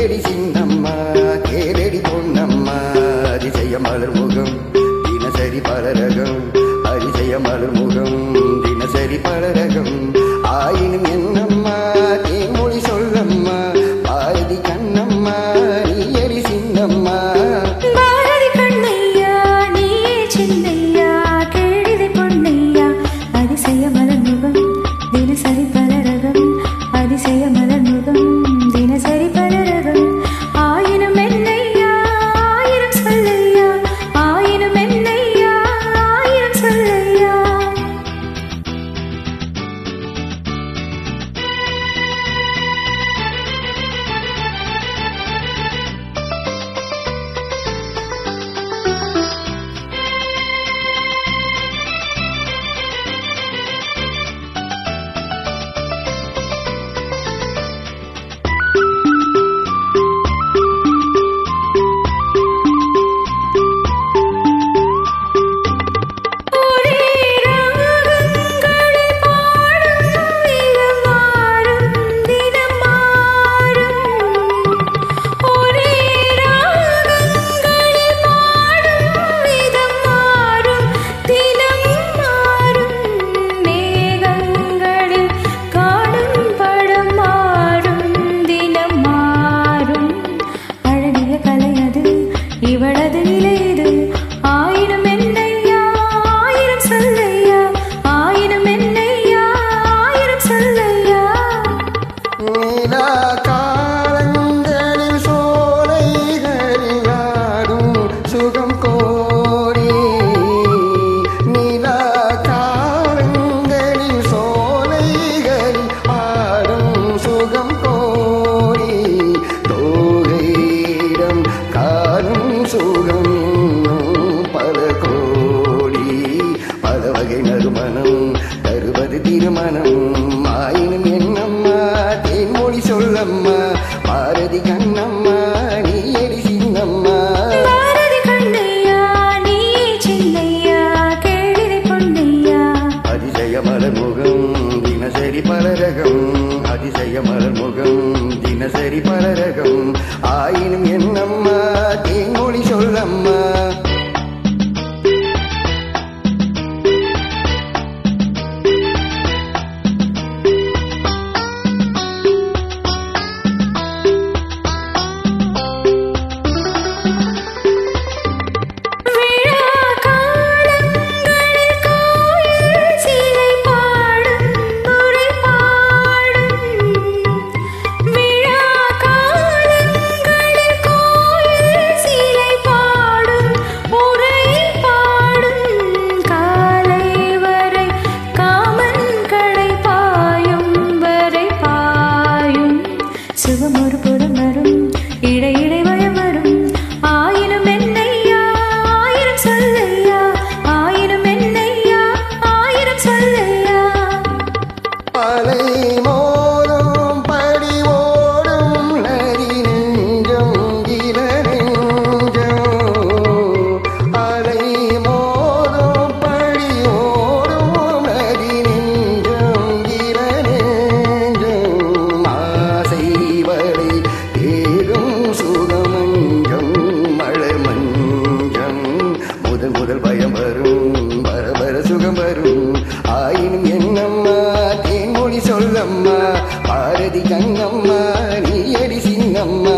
eddy சின்னம்மா கேளடி பொன்னம்மா அதிசய மலர் முகம் தினசரி பலரகம் அதிசய மலர் முகம் தினசரி பலரகம் ஆயினும் என்னம்மா தேன்மொழி சொல்லம்மா பாரதி கண்ணம்மா நீ எடி சின்னம்மா பாரதி கண்ணையா நீ சின்னையா கேளிதை பொன்னையா அதிசய மலர் முகம் தினசரி பலரகம் அதிசய மலர் முகம் தினசரி பலரகம் ஆயினும் என்னையா ஆயிரம் சொல்லையா ஆயினும் என்னையா ஆயிரம் சொல்லையா இவளது நிலைது ஆயினும் என்னையா ஆயிரம் சொல்லையா ஆயினும் என்னையா ஆயிரம் சொல்லையா நீலா காலங்களில் சோலைகளில் ஆடும் சுகம் கோரி நீலா காலங்களில் சோலைகளில் ஆடும் சுகம் கோரி தோகையிடம் காணும் சுகம் பல கோடி பல வகை நறுமணம் தருவது திருமணம் ஆயினும் என்னம்மா தேன்மொழி சொல்லம்மா பாரதி கண்ணம்மா நீ எடி சின்னம்மா பாரதி கண்ணையா நீ சின்னையா கேளிதை பொன்னையா அதிசய மலர் முகம் தினசரி பலரகம் அதிசய மலர் முகம் தினசரி பலரகம் ஆயினும் என்னம்மா தேன்மொழி சொல்லம்மா சுகம் ஒரு புறம் வரும் இடையிடை வயம் வரும் ஆயினும் என்னையா ஆயிரம் சொல்லையா ஆயினும் என்னையா ஆயிரம் சொல்லையா அலை மோதும் படி ஓடும் நரி நெஞ்சம் இள நெஞ்சம் அலை மோதும் படி ஓடும் நரி நெஞ்சம் இள நெஞ்சம் ஆசை வரை தேடும் சுகமஞ்சம் மலர் மஞ்சம் முதல் முதல் பயம் வரும் வர வர சுகம் வரும் ஆயினும் என்னம்மா தேன்மொழி சொல்லம்மா பாரதி கண்ணம்மா நீ எடி சின்னம்மா